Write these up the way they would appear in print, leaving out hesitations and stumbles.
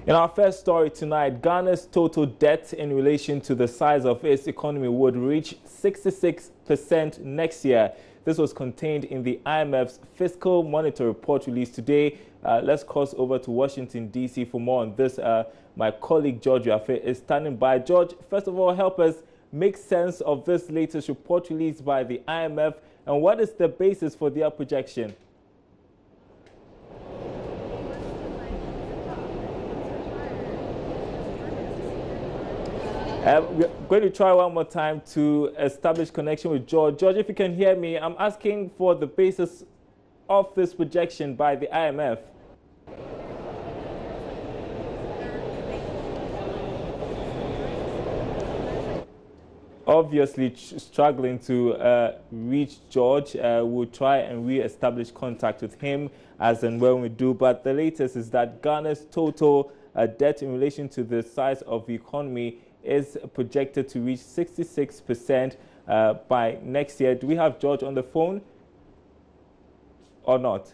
In our first story tonight, Ghana's total debt in relation to the size of its economy would reach 66% next year. This was contained in the IMF's Fiscal Monitor report released today. Let's cross over to Washington, D.C. for more on this. My colleague George Yafe is standing by. George, first of all, help us make sense of this latest report released by the IMF, and what is the basis for their projection? We're going to try one more time to establish connection with George. George, if you can hear me, I'm asking for the basis of this projection by the IMF. Obviously struggling to reach George. We'll try and re-establish contact with him as and when we do. But the latest is that Ghana's total debt in relation to the size of the economy is projected to reach 66% by next year. Do we have George on the phone or not?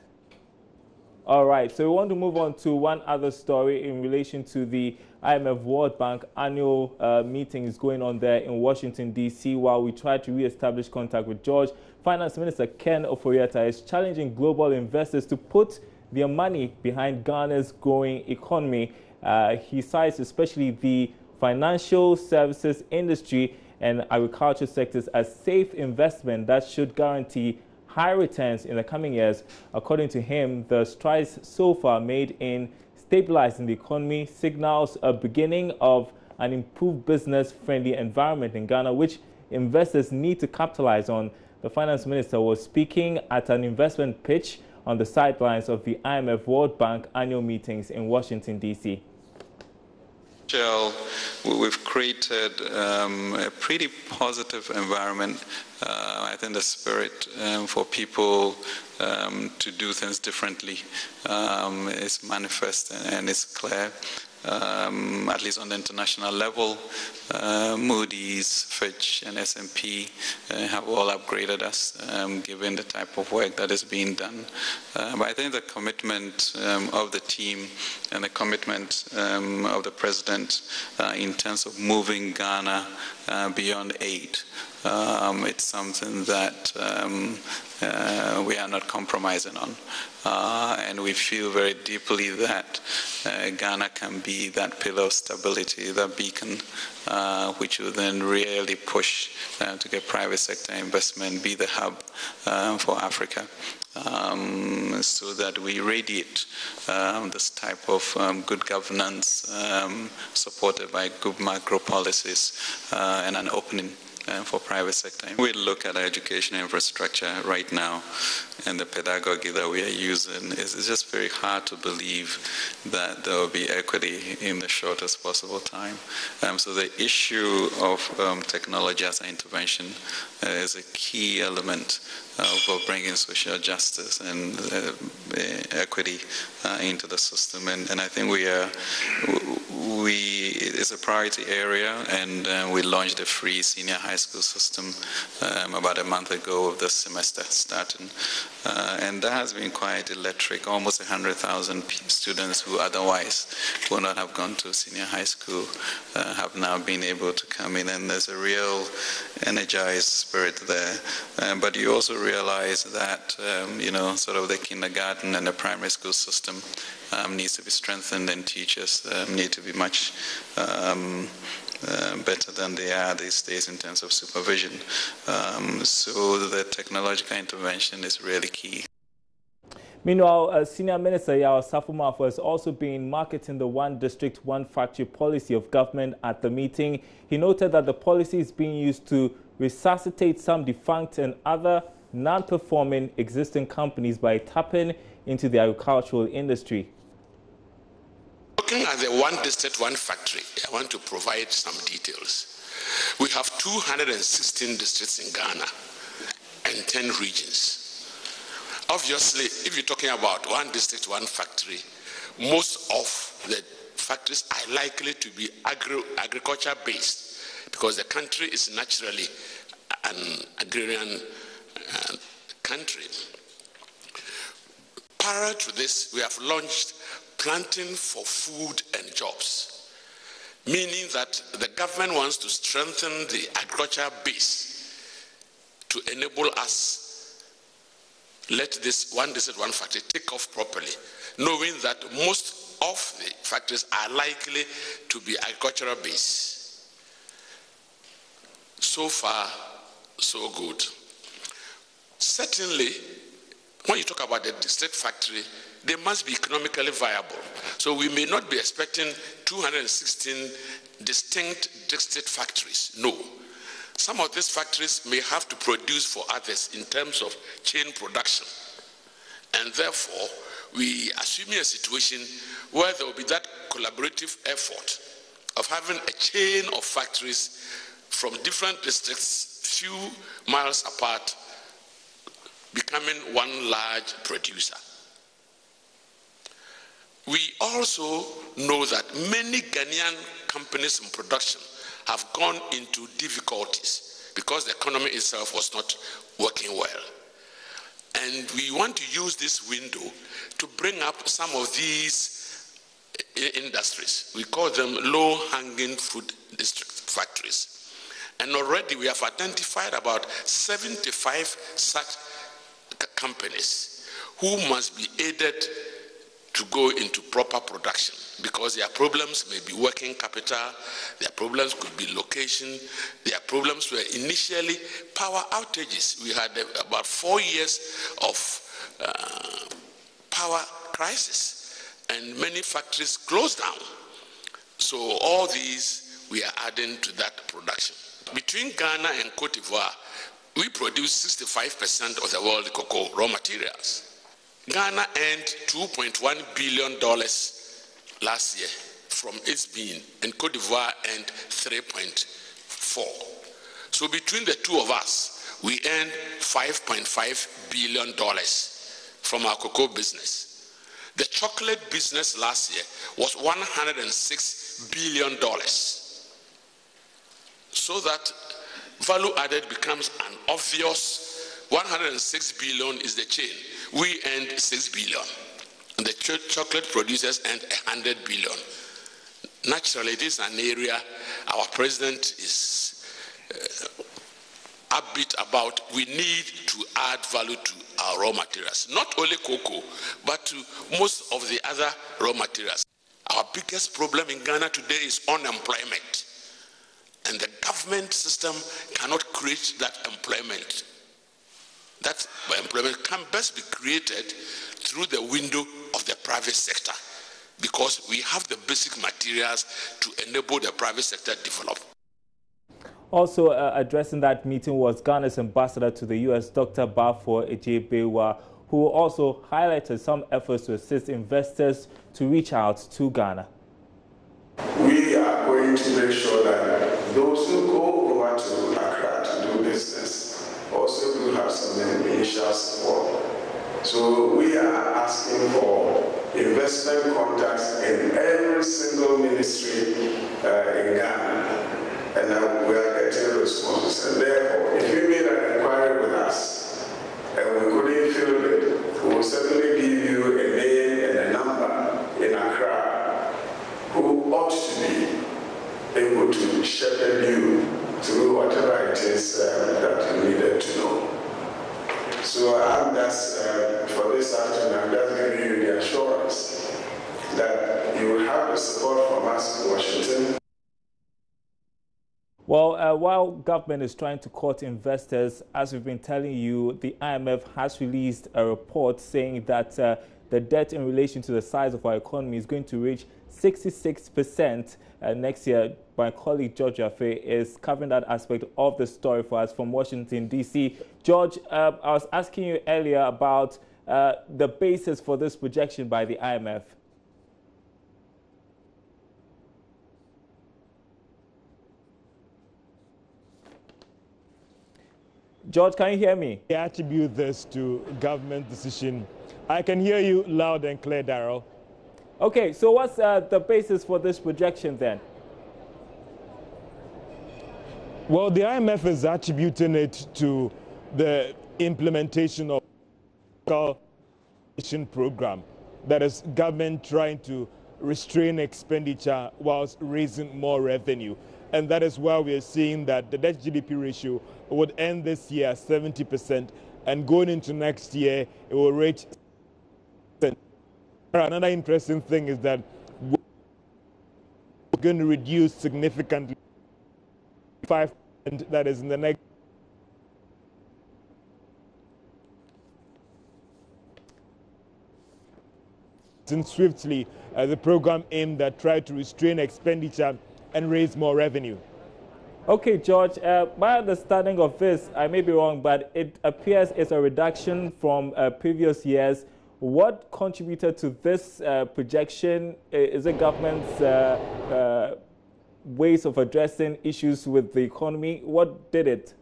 All right, so we want to move on to one other story in relation to the IMF World Bank annual meeting is going on there in Washington, D.C. While we try to re-establish contact with George, Finance Minister Ken Ofori-Atta is challenging global investors to put their money behind Ghana's growing economy. He cites especially the financial services industry and agriculture sectors as safe investment that should guarantee high returns in the coming years. According to him, the strides so far made in stabilizing the economy signals a beginning of an improved business-friendly environment in Ghana, which investors need to capitalize on. The finance minister was speaking at an investment pitch on the sidelines of the IMF World Bank annual meetings in Washington, D.C. We've created a pretty positive environment. I think the spirit for people to do things differently is manifest and is clear. At least on the international level, Moody's, Fitch, and S&P have all upgraded us, given the type of work that is being done. But I think the commitment of the team and the commitment of the president in terms of moving Ghana beyond aid, it's something that we are not compromising on. And we feel very deeply that Ghana can be that pillar of stability, that beacon, which will then really push to get private sector investment, be the hub for Africa. So that we radiate this type of good governance supported by good macro policies and an opening for private sector. We look at our education infrastructure right now, and the pedagogy that we are using, it's just very hard to believe that there will be equity in the shortest possible time. So the issue of technology as an intervention is a key element for bringing social justice and equity into the system. And I think it's a priority area, and we launched a free senior high school system about a month ago of this semester starting. And that has been quite electric. Almost 100,000 students who otherwise would not have gone to senior high school have now been able to come in, and there's a real energized spirit there. But you also realize that, sort of the kindergarten and the primary school system needs to be strengthened, and teachers need to be much better than they are these days in terms of supervision. So the technological intervention is really key. Meanwhile, Senior Minister Yaw Safo-Mafo has also been marketing the one district, one factory policy of government at the meeting. He noted that the policy is being used to resuscitate some defunct and other non-performing existing companies by tapping into the agricultural industry. Looking at the one district, one factory, I want to provide some details. We have 216 districts in Ghana and 10 regions. Obviously, if you're talking about one district, one factory, most of the factories are likely to be agriculture-based, because the country is naturally an agrarian country. Prior to this, we have launched planting for food and jobs, meaning that the government wants to strengthen the agricultural base to enable us let this one district, one factory take off properly, knowing that most of the factories are likely to be agricultural base. So far, so good. Certainly, when you talk about the district factory, they must be economically viable. So we may not be expecting 216 distinct district factories. No. Some of these factories may have to produce for others in terms of chain production. And therefore, we are assuming a situation where there will be that collaborative effort of having a chain of factories from different districts, few miles apart, becoming one large producer. We also know that many Ghanaian companies in production have gone into difficulties because the economy itself was not working well. And we want to use this window to bring up some of these industries. We call them low-hanging fruit district factories. And already we have identified about 75 such companies who must be aided to go into proper production, because their problems may be working capital, their problems could be location, their problems were initially power outages. We had about 4 years of power crisis, and many factories closed down. So all these we are adding to that production. Between Ghana and Cote d'Ivoire, we produce 65% of the world cocoa raw materials. Ghana earned $2.1 billion last year from its being, and Cote d'Ivoire earned 3.4. So between the two of us, we earned $5.5 billion from our cocoa business. The chocolate business last year was $106 billion. So that value added becomes an obvious 106 billion is the chain. We earned 6 billion. And the chocolate producers earned 100 billion. Naturally, this is an area our president is upbeat about. We need to add value to our raw materials. Not only cocoa, but to most of the other raw materials. Our biggest problem in Ghana today is unemployment. And the government system cannot create that employment. That employment can best be created through the window of the private sector, because we have the basic materials to enable the private sector to develop. Also addressing that meeting was Ghana's ambassador to the U.S., Dr. Bafor Ejebewa, who also highlighted some efforts to assist investors to reach out to Ghana. We are going to make sure that those who go over to Accra to do business also do have some initial support. So we are asking for investment contacts in every single ministry in Ghana, and we are getting responses. And therefore, if you made an inquiry with us and we couldn't fill it, we will certainly give you a name and a number in Accra who ought to be able to shepherd you through whatever it is that you needed to know. So I'm just, for this afternoon, I'm just giving you the assurance that you will have the support from us in Washington. Well, while government is trying to court investors, as we've been telling you, the IMF has released a report saying that the debt in relation to the size of our economy is going to reach 66% next year. My colleague George Jaffe is covering that aspect of the story for us from Washington, D.C. George, I was asking you earlier about the basis for this projection by the IMF. George, can you hear me? I attribute this to government decision. I can hear you loud and clear, Darrell. Okay, so what's the basis for this projection then? Well, the IMF is attributing it to the implementation of the program. that is government trying to restrain expenditure whilst raising more revenue. And that is why we are seeing that the debt GDP ratio would end this year at 70%, and going into next year, it will reach 70%. Another interesting thing is that we're going to reduce significantly 5%, that is in the next. Swiftly, the program aimed at trying to restrain expenditure and raise more revenue. Okay, George, my understanding of this, I may be wrong, but it appears it's a reduction from previous years. What contributed to this projection? Is it government's ways of addressing issues with the economy? What did it?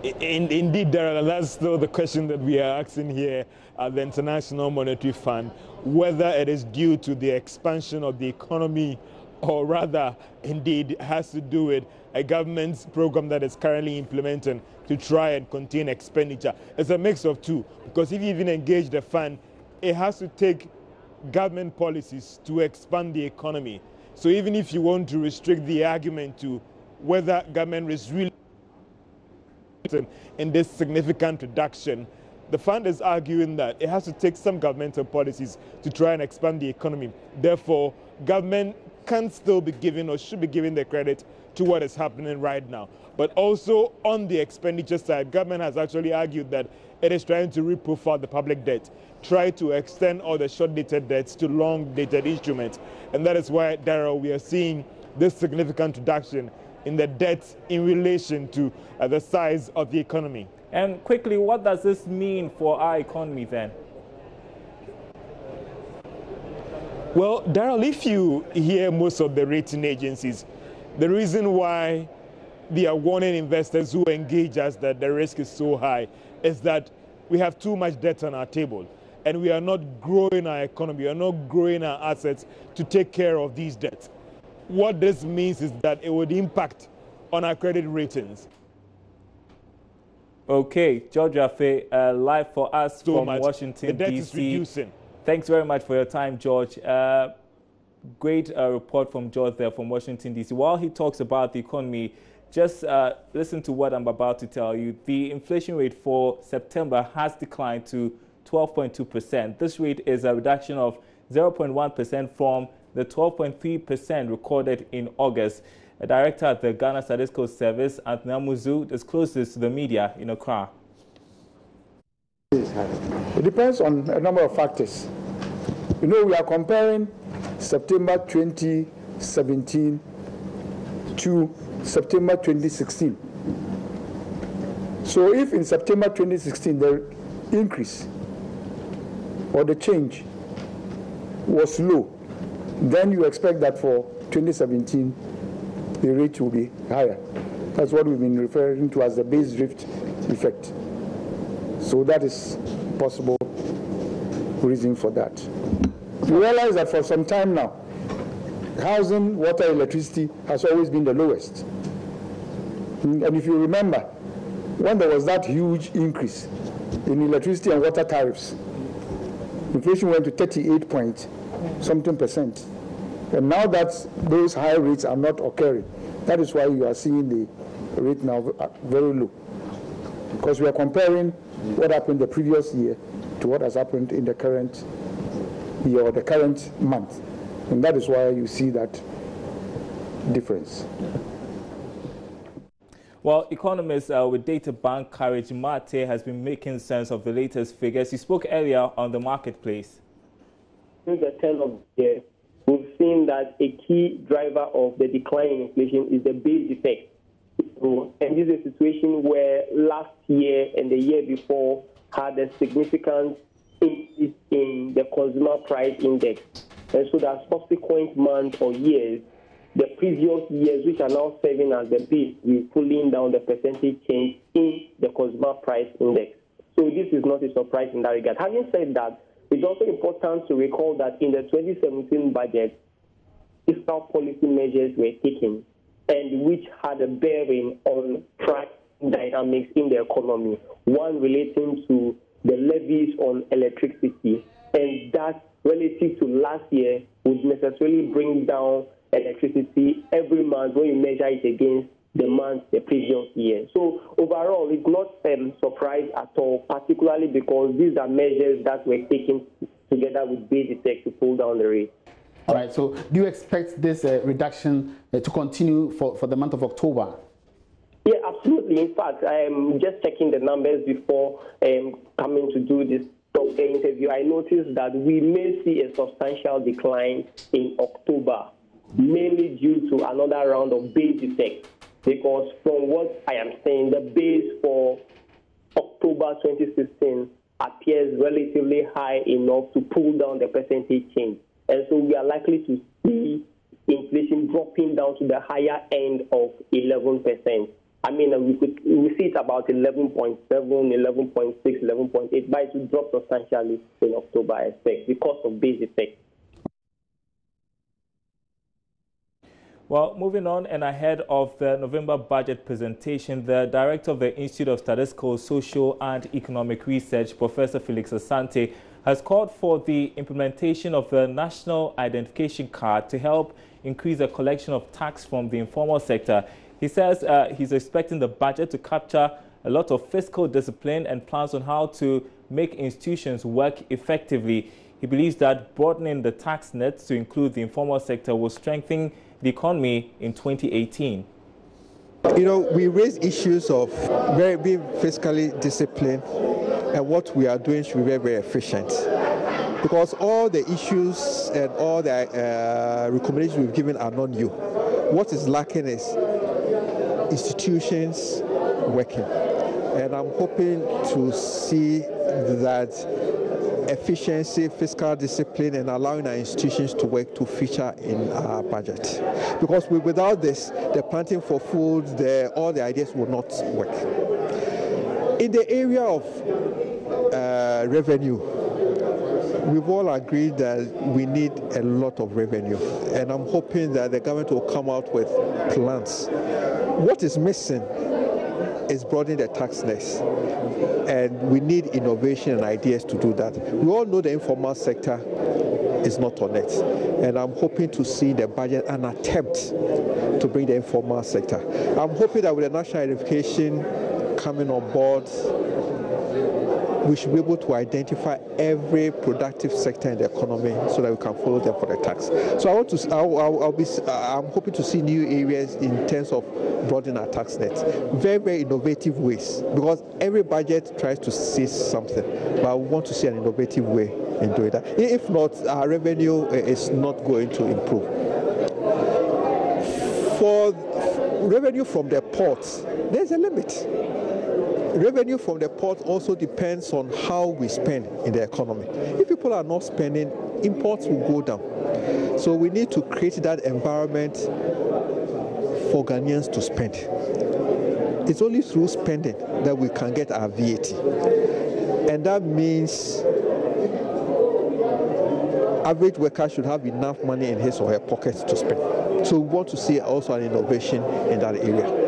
Indeed, Daryl, that's still the question that we are asking here at the International Monetary Fund, whether it is due to the expansion of the economy, or rather, indeed, has to do with a government's program that is currently implementing to try and contain expenditure. It's a mix of two, because if you even engage the fund, it has to take government policies to expand the economy. So even if you want to restrict the argument to whether government is really in this significant reduction, the fund is arguing that it has to take some governmental policies to try and expand the economy. Therefore, government can still be given or should be given the credit to what is happening right now. But also on the expenditure side, government has actually argued that it is trying to reprofile the public debt, try to extend all the short-dated debts to long-dated instruments. And that is why, Daryl, we are seeing this significant reduction in the debt in relation to the size of the economy. And quickly, what does this mean for our economy then? Well, Daryl, if you hear most of the rating agencies, the reason why they are warning investors who engage us that the risk is so high is that we have too much debt on our table, and we are not growing our economy, we are not growing our assets to take care of these debts. What this means is that it would impact on our credit ratings. Okay, George Rafe, live for us so from much. Washington, the debt D.C. is reducing. Thanks very much for your time, George. Great report from George there from Washington, D.C. While he talks about the economy, just listen to what I'm about to tell you. The inflation rate for September has declined to 12.2%. This rate is a reduction of 0.1% from the 12.3% recorded in August. A director at the Ghana Statistical Service, Anthony Amuzu, disclosed this to the media in Accra. It depends on a number of factors. You know, we are comparing September 2017 to September 2016. So if in September 2016 the increase or the change was low, then you expect that for 2017 the rate will be higher. That's what we've been referring to as the base drift effect. So that is possible reason for that. You realize that for some time now, housing, water, electricity has always been the lowest. And if you remember, when there was that huge increase in electricity and water tariffs, inflation went to 38-point-something%. And now that those high rates are not occurring, that is why you are seeing the rate now very low. Because we are comparing what happened the previous year to what has happened in the current year or the current month. And that is why you see that difference. Well, economist with data bank Courage Mate has been making sense of the latest figures. He spoke earlier on the marketplace. Since the turn of the year, we've seen that a key driver of the decline in inflation is the base effect. And this is a situation where last year and the year before had a significant increase in the consumer price index. And so that subsequent months or years, the previous years, which are now serving as the base, we're pulling down the percentage change in the consumer price index. So this is not a surprise in that regard. Having said that, it's also important to recall that in the 2017 budget, fiscal policy measures were taken, and which had a bearing on price dynamics in the economy. One relating to the levies on electricity, and that relative to last year would necessarily bring down electricity every month when you measure it against the month the previous year. So overall, it's not a surprise at all, particularly because these are measures that were taken together with base effect to pull down the rate. All right, so do you expect this reduction to continue for the month of October? Yeah, absolutely. In fact, I'm just checking the numbers before coming to do this interview. I noticed that we may see a substantial decline in October, mainly due to another round of base effect. Because from what I am saying, the base for October 2016 appears relatively high enough to pull down the percentage change. And so we are likely to see inflation dropping down to the higher end of 11%. I mean, we see it about 11.7, 11.6, 11.8, but it will drop substantially in October, I expect, because of base effect. Well, moving on, and ahead of the November budget presentation, the director of the Institute of Statistical, Social and Economic Research, Professor Felix Asante, has called for the implementation of the National Identification Card to help increase the collection of tax from the informal sector. He says he's expecting the budget to capture a lot of fiscal discipline and plans on how to make institutions work effectively. He believes that broadening the tax net to include the informal sector will strengthen the economy in 2018. You know, we raise issues of being fiscally disciplined, and what we are doing should be very, very efficient. Because all the issues and all the recommendations we've given are not new. What is lacking is institutions working. And I'm hoping to see that efficiency, fiscal discipline, and allowing our institutions to work to feature in our budget. Because without this, the planting for food, all the ideas will not work. In the area of revenue, we've all agreed that we need a lot of revenue, and I'm hoping that the government will come out with plans. What is missing is broadening the tax net, and we need innovation and ideas to do that. We all know the informal sector is not on it, and I'm hoping to see the budget an attempt to bring the informal sector. I'm hoping that with the national identification coming on board, we should be able to identify every productive sector in the economy so that we can follow them for the tax. So I'm hoping to see new areas in terms of broadening our tax net. Very, very innovative ways, because every budget tries to seize something, but we want to see an innovative way in doing that. If not, our revenue is not going to improve. For revenue from the ports, there's a limit. Revenue from the port also depends on how we spend in the economy. If people are not spending, imports will go down. So we need to create that environment for Ghanaians to spend. It's only through spending that we can get our VAT. And that means average worker should have enough money in his or her pockets to spend. So we want to see also an innovation in that area.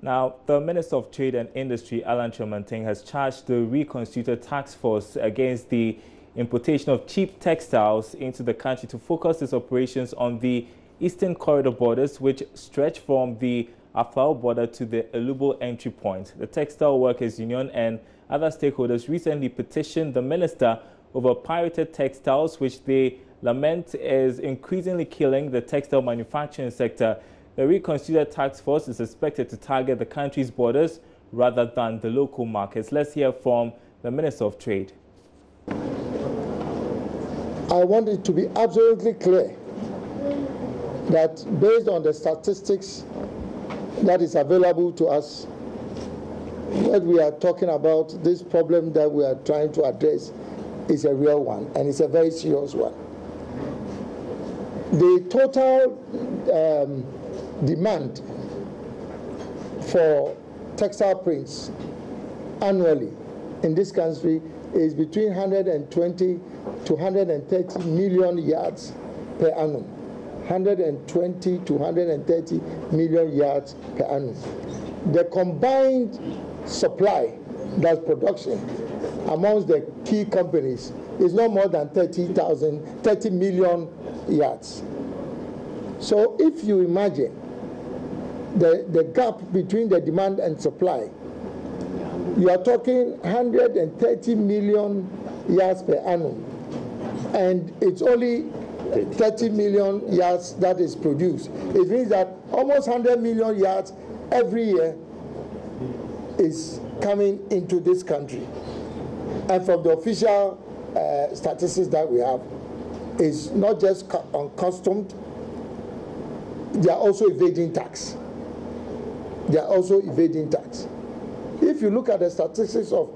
Now, the Minister of Trade and Industry, Alan Kyerematen, has charged the reconstituted task force against the importation of cheap textiles into the country to focus its operations on the Eastern Corridor borders, which stretch from the Aflao border to the Elubo entry point. The Textile Workers Union and other stakeholders recently petitioned the minister over pirated textiles, which they lament is increasingly killing the textile manufacturing sector. The reconstituted task force is expected to target the country's borders rather than the local markets. Let's hear from the Minister of Trade. I want it to be absolutely clear that based on the statistics that is available to us, what we are talking about, this problem that we are trying to address is a real one, and it's a very serious one. The total demand for textile prints annually in this country is between 120 to 130 million yards per annum. 120 to 130 million yards per annum. The combined supply that's production, amongst the key companies is not more than 30 million yards. So if you imagine the gap between the demand and supply, you are talking 130 million yards per annum, and it's only 30 million yards that is produced. It means that almost 100 million yards every year is coming into this country. And from the official statistics that we have, is not just uncustomed, they are also evading tax. They are also evading tax. If you look at the statistics of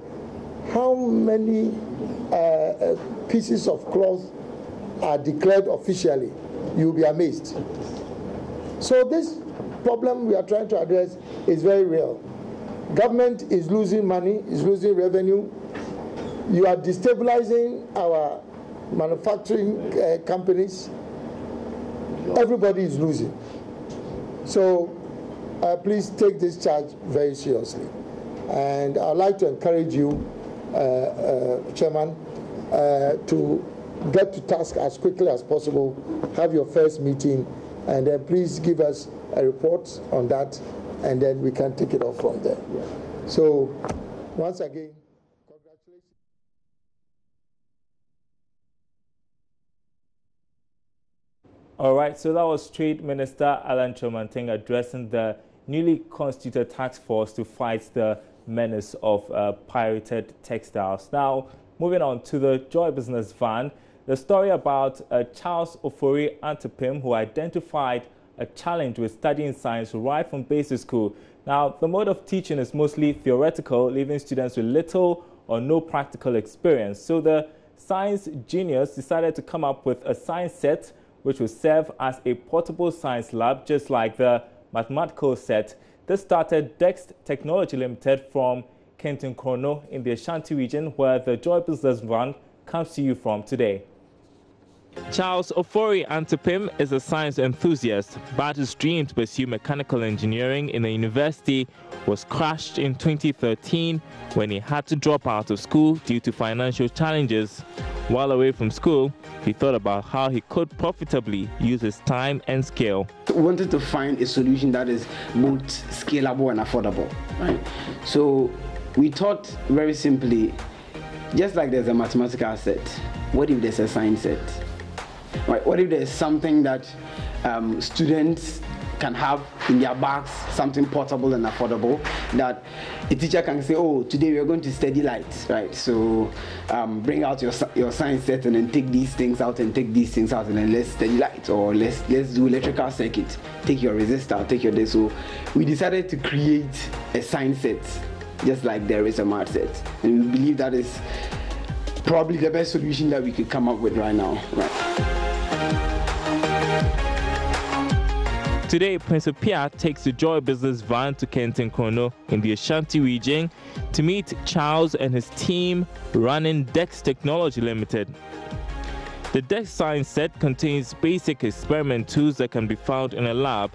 how many pieces of cloth are declared officially, you'll be amazed. So this problem we are trying to address is very real. Government is losing money, is losing revenue. You are destabilizing our manufacturing companies. Everybody is losing. So please take this charge very seriously. And I'd like to encourage you, Chairman, to get to task as quickly as possible, have your first meeting, and then please give us a report on that, and then we can take it off from there. So, once again, congratulations. All right, so that was Trade Minister Alan Chomanteng addressing the newly constituted task force to fight the menace of pirated textiles. Now, moving on to the Joy Business Van, the story about Charles Ofori Antipim, who identified a challenge with studying science right from basic school. Now, the mode of teaching is mostly theoretical, leaving students with little or no practical experience. So the science genius decided to come up with a science set which will serve as a portable science lab, just like the mathematical set. This started Dext Technology Limited from Kenton Krono in the Ashanti region, where the Joy Business Van comes to you from today. Charles Ofori Antipim is a science enthusiast, but his dream to pursue mechanical engineering in a university was crushed in 2013 when he had to drop out of school due to financial challenges. While away from school, he thought about how he could profitably use his time and skill. We wanted to find a solution that is both scalable and affordable, right? So we thought very simply, just like there's a mathematical set, what if there's a science set? Right? What if there's something that students can have in their bags, something portable and affordable, that a teacher can say, oh, today we are going to study light, right? So bring out your science set and then take these things out and take these things out and then let's study light, or let's do electrical circuit. Take your resistor, take your this. So we decided to create a science set, just like there is a math set. And we believe that is probably the best solution that we could come up with right now. Right? Today, Prince Pia takes the Joy Business Van to Kenton Krono in the Ashanti region to meet Charles and his team running Dext Technology Limited. The Dext Science Set contains basic experiment tools that can be found in a lab.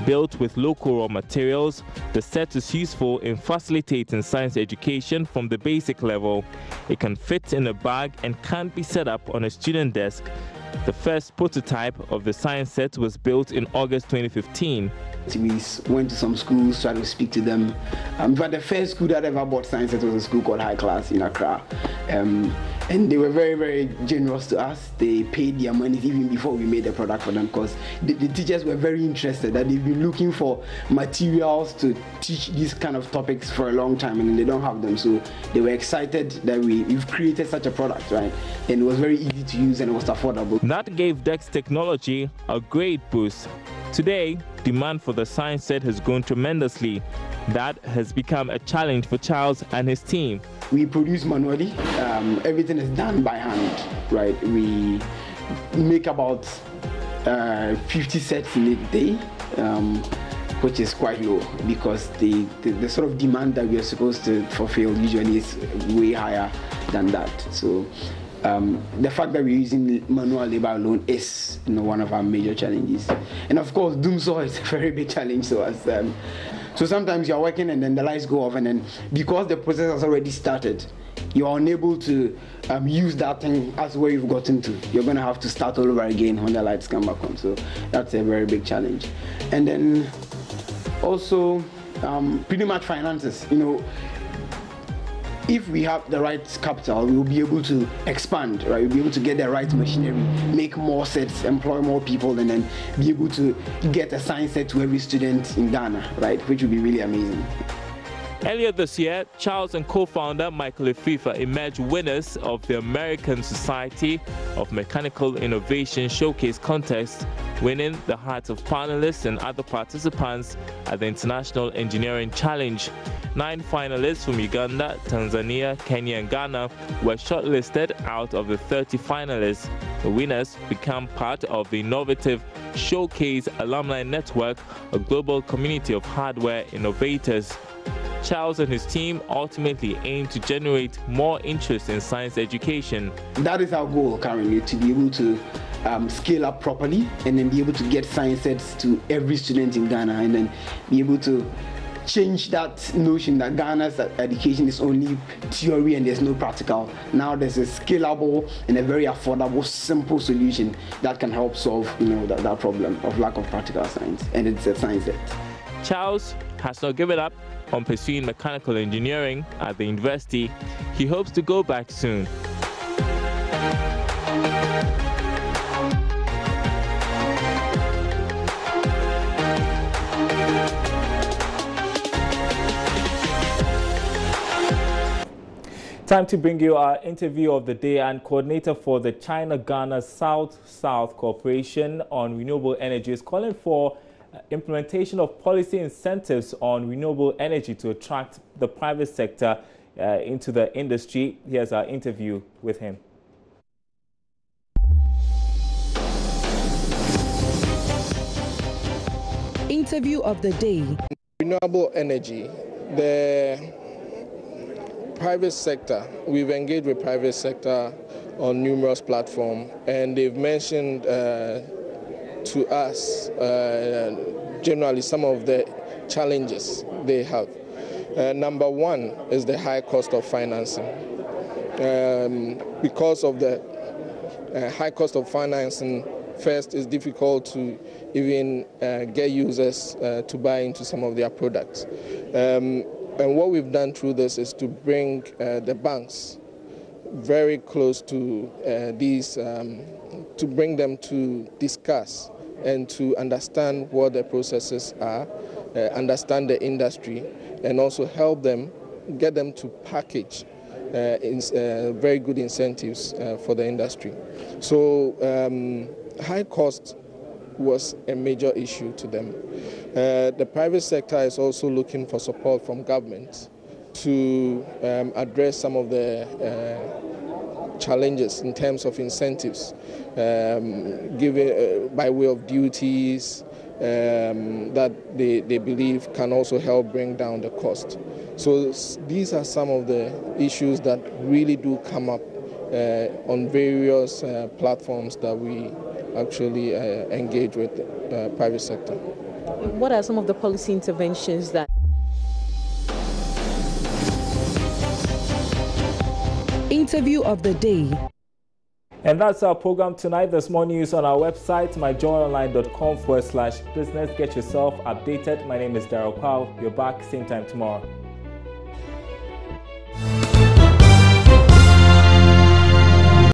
Built with local raw materials, the set is useful in facilitating science education from the basic level. It can fit in a bag and can be set up on a student desk. The first prototype of the science set was built in August 2015. We went to some schools, tried to speak to them. But the first school that ever bought science set was a school called High Class in Accra. And they were very, very generous to us. They paid their money even before we made the product for them, because the teachers were very interested, that they've been looking for materials to teach these kind of topics for a long time and they don't have them. So they were excited that we've created such a product, right? And it was very easy to use and it was affordable. That gave Dext Technology a great boost. Today, demand for the science set has grown tremendously. That has become a challenge for Charles and his team. We produce manually. Everything is done by hand, right? We make about 50 sets in a day, which is quite low because the sort of demand that we are supposed to fulfill usually is way higher than that. So the fact that we're using manual labor alone is, one of our major challenges. And of course, doom saw is a very big challenge to us. So sometimes you're working and then the lights go off, and then because the process has already started, you're unable to use that thing as where you've gotten to. You're going to have to start all over again when the lights come back on. So that's a very big challenge. And then also pretty much finances. If we have the right capital, we will be able to expand, right? We'll be able to get the right machinery, make more sets, employ more people, and then be able to get a science set to every student in Ghana, right? Which would be really amazing. Earlier this year, Charles and co-founder Michael Efifa emerged winners of the American Society of Mechanical Innovation Showcase Contest, winning the hearts of panelists and other participants at the International Engineering Challenge. 9 finalists from Uganda, Tanzania, Kenya and Ghana were shortlisted out of the 30 finalists. The winners become part of the innovative Showcase Alumni Network, a global community of hardware innovators. Charles and his team ultimately aim to generate more interest in science education. That is our goal currently, to be able to scale up properly and then be able to get science sets to every student in Ghana, and then be able to change that notion that Ghana's education is only theory and there's no practical. Now there's a scalable and a very affordable, simple solution that can help solve that problem of lack of practical science, and it's a science set. Charles has not given up on pursuing mechanical engineering at the university. He hopes to go back soon. Time to bring you our interview of the day, and coordinator for the China-Ghana South-South Cooperation on Renewable Energy is calling for implementation of policy incentives on renewable energy to attract the private sector into the industry. Here's our interview with him. Interview of the day. Renewable energy, the private sector, we've engaged with private sector on numerous platforms, and they've mentioned to us generally some of the challenges they have. Number one is the high cost of financing. Because of the high cost of financing, first, it's difficult to even get users to buy into some of their products. And what we've done through this is to bring the banks very close to these, to bring them to discuss and to understand what the processes are, understand the industry, and also help them, get them to package very good incentives for the industry. So high cost was a major issue to them. The private sector is also looking for support from government to address some of the challenges in terms of incentives, given by way of duties that they believe can also help bring down the cost. So these are some of the issues that really do come up on various platforms that we actually engage with the private sector. What are some of the policy interventions that... Interview of the day. And that's our program tonight. There's more news on our website, myjoyonline.com/business. Get yourself updated. My name is Daryl Powell. You're back same time tomorrow.